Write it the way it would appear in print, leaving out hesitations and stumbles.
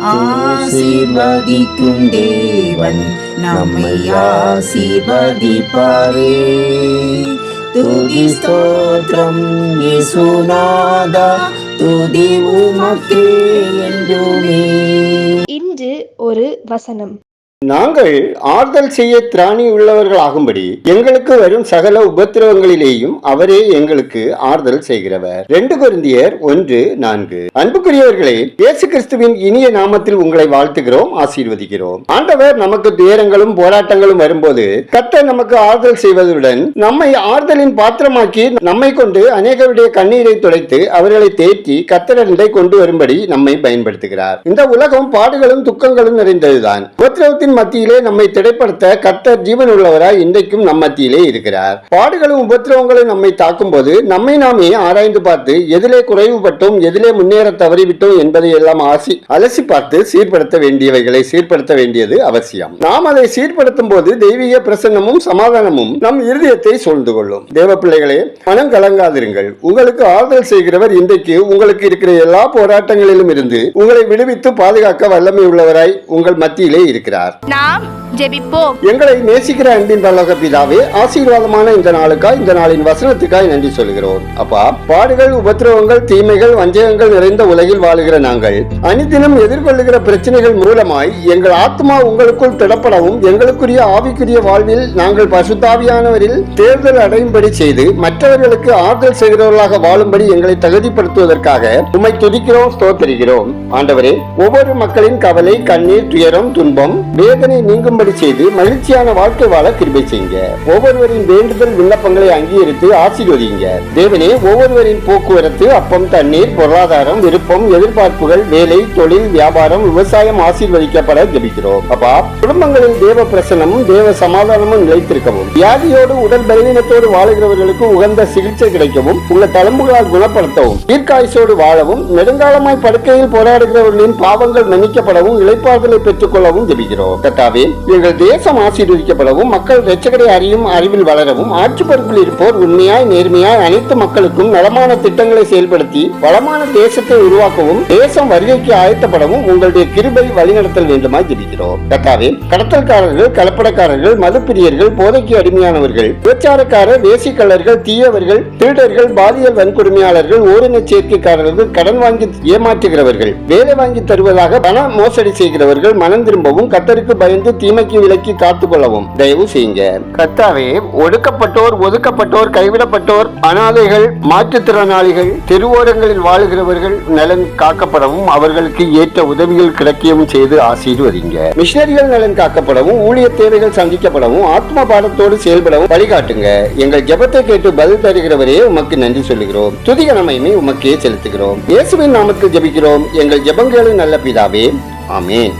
ஆசீர்வதிக்கும் தேவன் நம்மை ஆசீர்வதிப்பாரே. துதி ஸ்தோத்திரம் இயேசுநாதா, துதி உமக்கே என்றுமே. இன்று ஒரு வசனம். நாங்கள் ஆறுதல் செய்ய திராணி உள்ளவர்களாகும்படி எங்களுக்கு வரும் சகல உபத்திரவங்களிலேயும் அவரே எங்களுக்கு ஆறுதல் செய்கிறவர். 2 கொரிந்தியர் 1:4. அன்புக்குரியவர்களே, இயேசு கிறிஸ்துவின் இனிய நாமத்தில் உங்களை வாழ்த்துகிறோம், ஆசீர்வதிக்கிறோம். ஆண்டவர் நமக்கு துயரங்களும் போராட்டங்களும் வரும்போது கர்த்தர் நமக்கு ஆறுதல் செய்வதுடன் நம்மை ஆறுதலின் பாத்திரமாக்கி நம்மை கொண்டு அநேகருடைய கண்ணீரை துடைத்து அவர்களை தேற்றி கர்த்தரண்டை கொண்டு வரும்படி நம்மை பயன்படுத்துகிறார். இந்த உலகம் பாடுகளும் துக்கங்களும் நிறைந்ததுதான். உபத்திரவத்தின் மத்தியிலே நம்மை திடைப்படுத்த கர்த்தர் ஜீவன் உள்ளவராய் இன்றைக்கும் நம் மத்தியிலே இருக்கிறார். பாடுகளும் உபத்திரவங்களும் நம்மை தாக்கும் போது நம்மை நாமே ஆராய்ந்து பார்த்து எதிலே குறைவுபட்டோம், எதிலே முன்னேற தவறிவிட்டோம் என்பதை எல்லாம் அலசி பார்த்து சீர்படுத்த வேண்டியவைகளை சீர்படுத்த வேண்டியது அவசியம். நாம் அதை சீர்படுத்தும் போது தெய்வீக பிரசன்னமும் சமாதானமும் நம் இருதயத்தை சூழ்ந்து கொள்ளும். தேவ பிள்ளைகளே, மனம் கலங்காதிருங்கள். உங்களுக்கு ஆறுதல் செய்கிறவர் இன்றைக்கு உங்களுக்கு இருக்கிற எல்லா போராட்டங்களிலும் இருந்து உங்களை விடுவித்து பாதுகாக்க வல்லமை உள்ளவராய் உங்கள் மத்தியிலே இருக்கிறார். நாம் ஜெபிப்போம். எங்களை நேசிக்கிற அன்பின் பரலோக பிதாவே, ஆசீர்வாதமான இந்த நாளுக்காய், இந்த நாளின் வசனத்துக்காய் நன்றி சொல்கிறோம். அப்பா, பாடுகள், உபத்திரவங்கள், தீமைகள், வஞ்சகங்கள் நிறைந்த உலகில் வாழுகிற நாங்கள் அனிதினம் எதிர்கொள்ளுகிற பிரச்சனைகள் மூலமாய் எங்கள் ஆத்மா உங்களுக்குள் திடப்படவும் எங்களுக்குரிய ஆவிக்குரிய வாழ்வில் நாங்கள் பசுத்தாவியானவரில் தேர்தல் அடையும்படி செய்து மற்றவர்களுக்கு ஆறுதல் செய்கிறவர்களாக வாழும்படி எங்களை தகுதிப்படுத்துவதற்காக உம்மை துதிக்கிறோம், ஸ்தோத்திரிக்கிறோம். ஆண்டவரே, ஒவ்வொரு மக்களின் கவலை, கண்ணீர், துயரம், துன்பம், வேதனை நீங்கும்படி செய்து மகிழ்ச்சியான வாழ்க்கை வாழ கிருபை செய்யுங்க. ஒவ்வொருவரின் வேண்டுதல் விண்ணப்பங்களை அங்கீகரித்து ஆசீர்வதிங்க. தேவனே, ஒவ்வொருவரின் போக்குவரத்து, அப்பம், தண்ணீர், பொருளாதாரம், விருப்பம், எதிர்பார்ப்புகள், வேலை, தொழில், வியாபாரம், விவசாயம் ஆசீர்வதிக்கப்பட ஜெபிக்கிறோம். அப்பா, குடும்பங்களில் தேவ பிரசனமும் தேவ சமாதானமும் நிலைத்திருக்கவும், வியாதியோடு உடல் பலவீனத்தோடு வாழுகிறவர்களுக்கு உகந்த சிகிச்சை கிடைக்கவும், உங்கள் தழும்புகளால் குணப்படுத்தவும், தீர்க்காயுசோடு வாழவும், நெடுங்காலமாய் படுக்கையில் போராடுகிறவர்களின் பாவங்கள் மன்னிக்கப்படவும், இளைப்பாறுதலை பெற்றுக் கொள்ளவும் ஜெபிக்கிறோம். கர்த்தாவே, எங்கள் தேசம் ஆசீர்வதிக்கப்படவும், மக்கள் இரட்சகரை அறியும் அறிவில் வளரவும், ஆட்சி பொறுப்பில் இருப்போர் உண்மையாய் நேர்மையாய் அனைத்து மக்களுக்கும் நலமான திட்டங்களை செயல்படுத்தி வளமான தேசத்தை உருவாக்கவும், தேசம் வருகைக்கு ஆயத்தப்படவும் உங்களுடைய கிருபை வழிநடத்தல் வேண்டுமாய் ஜெபிக்கிறோம். கர்த்தாவே, கடத்தல்காரர்கள், கலப்படக்காரர்கள், மதுப்பிரியர்கள், போதைக்கு அடிமையானவர்கள், விபச்சாரக்காரர், வேசிக்கல்லர்கள், தீயவர்கள், திருடர்கள், பாலியல் வன்கொடுமையாளர்கள், ஓரின சேர்க்கைக்காரர்கள், கடன் வாங்கி ஏமாற்றுகிறவர்கள், வேலை வாங்கி தருவதாக பண மோசடி செய்கிறவர்கள் மனம் திரும்பவும், கர்த்தருக்கு பயந்து தீமைக்கு விலக்கி காத்துக் கொள்ளவும் தயவு செய்யுங்க. கர்த்தாவே, ஒடுக்கப்பட்டோர், ஒதுக்கப்பட்டோர், கைவிடப்பட்டோர், அனாதைகள், மாற்றுத்திறனாளிகள், தெருவோரங்களில் வாழுகிறவர்கள் நலன் காக்கப்படவும் அவர்களுக்கு ஏற்ற உதவிகள் கிடைக்கவும் செய்து ஆசீர்வதிங்க. மிஷனரிகள் நலன் காக்கப்படவும், ஊழிய தேவைகள் சந்திக்கப்படவும், ஆத்ம பாடத்தோடு செயல்படவும் வழிகாட்டுங்க. எங்கள் ஜெபத்தை கேட்டு பதில் தருகிறவரே உமக்கு நன்றி சொல்லுகிறோம். துதிக நன்மையை உமக்கே செலுத்துகிறோம். இயேசுவின் நாமத்தில் ஜெபிக்கிறோம் எங்கள் ஜெபங்களும் நல்ல பிதாவே, ஆமென்.